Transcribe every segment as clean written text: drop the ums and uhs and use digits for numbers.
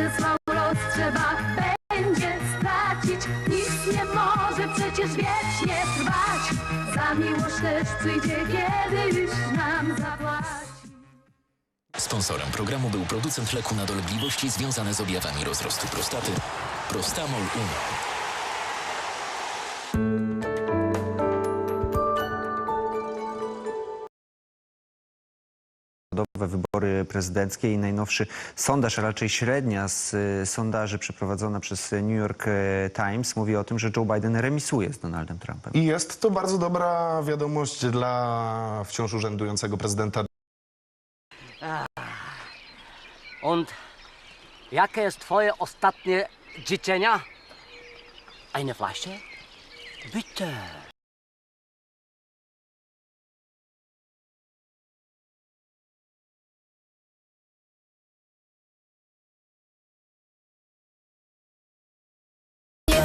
że swą los trzeba będzie stracić. Nic nie może przecież wiecznie trwać. Za miłość też przyjdzie, kiedy już nam zapłaci. Sponsorem programu był producent leku na dolegliwości związane z objawami rozrostu prostaty Prostamol Uno. Wybory prezydenckie i najnowszy sondaż, a raczej średnia z sondaży przeprowadzona przez New York Times mówi o tym, że Joe Biden remisuje z Donaldem Trumpem. I jest to bardzo dobra wiadomość dla wciąż urzędującego prezydenta. Und jakie jest twoje ostatnie życzenia? Eine Flasche? Bitte.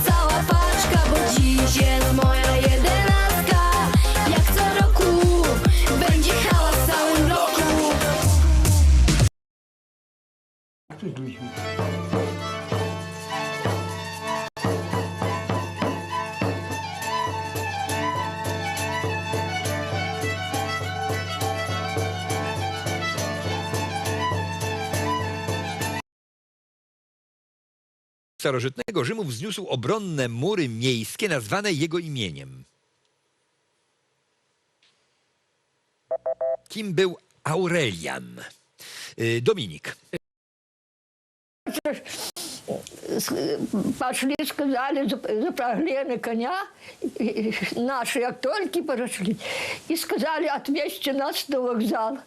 Cała paczka, bo dziś jest moja 11. Jak co roku będzie hałas w całym bloku. Starożytnego Rzymu wzniósł obronne mury miejskie nazwane jego imieniem. Kim był Aurelian? Dominik. Пошли, сказали, запрягли коня, наши як тільки прошли, і сказали, отвезьте нас до вокзалу.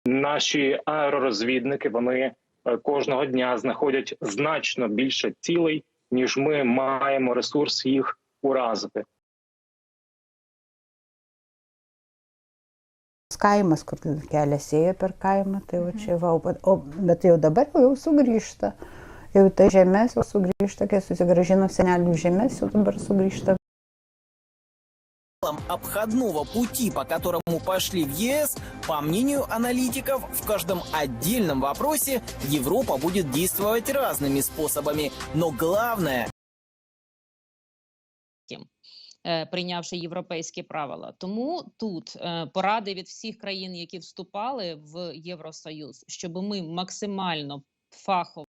Наші аеророзвідники, вони кожного дня знаходять значно більше цілей, ніж ми маємо ресурс їх уразити. Kaimas, kur kelias ėjo per kaimą, tai va čia va, bet jau dabar jau sugrįžta. Jau tai žemės jau sugrįžta, kai susigrąžino senelių žemės, jau dabar sugrįžta. Обходного пути, по которому пошли в ЕС, по мнению аналитиков, в каждом отдельном вопросе Европа будет действовать разными способами. Но главное... прийнявши європейські правила. Тому тут поради від всіх країн, які вступали в Євросоюз, щоб ми максимально фахово.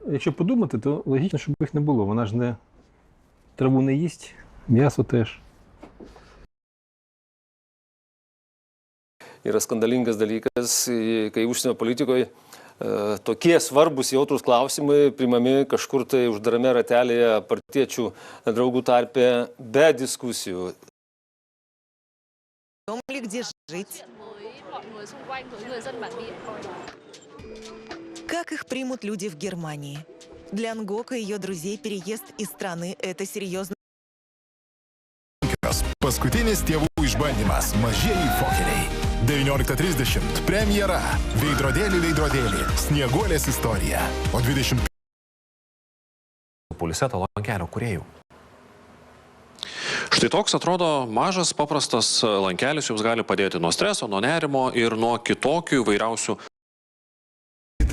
Якщо подумати, то логічно, щоб їх не було. Вона ж не траву не їсть, м'ясо теж. Yra skandalingas dalykas, kai užsienio politikoje tokie svarbus jautrus klausimai primami kažkur tai uždarame ratelėje partiečių draugų tarpe be diskusijų. Где жить? Как их примут люди в Германии? Для Нгока и ее друзей переезд из страны – это серьезно. Paskutinis tėvų išbandymas – mažieji fokeriai. 19:30 premjera. Veidrodėlį, Snieguolės istorija. O 20. Poliseto lankelio kūrėjų. Štai toks atrodo mažas, paprastas lankelis jums gali padėti nuo streso, nuo nerimo ir nuo kitokių įvairiausių.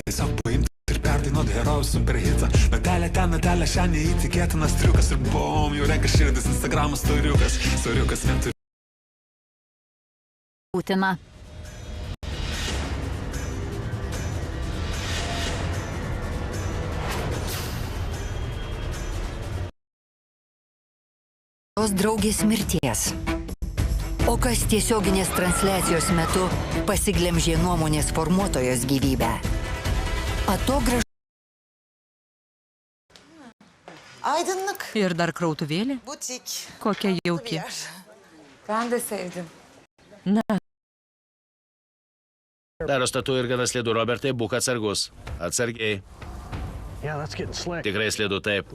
Tiesiog paimti ir perdainuoti herojų superhitą. Natelė ten, natelė šiandien neįtikėtinas triukas ir bom, jau renka širdis Instagramas storiukas neturi. Путіна. Tos draugės mirties. O kas tiesioginės transliacijos metu pasiglemžė nuomonės formuotojos gyvybę? Atogražų. Aydınlık. Ir dar krautuvėlė? Butik. Kokia jauki. Ben de sevdim. Na. Daro statu ir gana slidu, Robertai, būk atsargus. Atsargiai. Tikrai slidu, taip.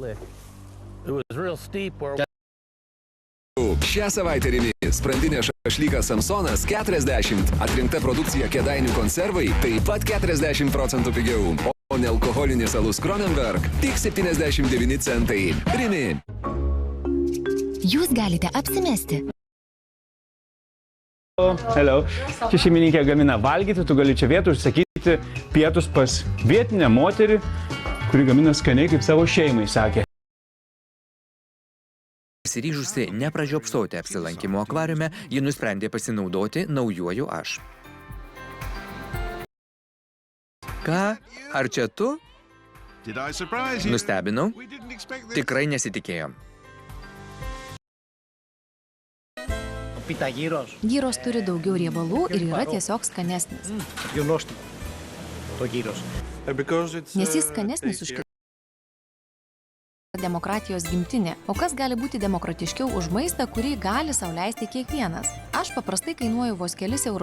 Šią savaitę rimi sprandinė šašlykas Samsonas 40. Atrinkta produkcija Kėdainių konservai taip pat 40% pigiau. O nealkoholinis alus Kronenberg tik 79 centai. Rimi. Jūs galite apsimesti. Hello. Čia šeimininkė gamina valgyti, tu gali čia vietų užsakyti pavalgyti pietus pas vietinę moterį, kuri gamina skaniai, kaip savo šeimai sakė. Pasiryžusi nepražiopsoti apsilankimo akvariume, ji nusprendė pasinaudoti naujuoju aš. Ką? Ar čia tu? Nustebinau? Tikrai nesitikėjom. Gyros turi daugiau riebalų ir yra tiesiog skanesnis. Nes jis skanesnis už demokratijos gimtinė. O kas gali būti demokratiškiau už maistą, kurį gali sau leisti kiekvienas? Aš paprastai kainuoju vos kelis eurus.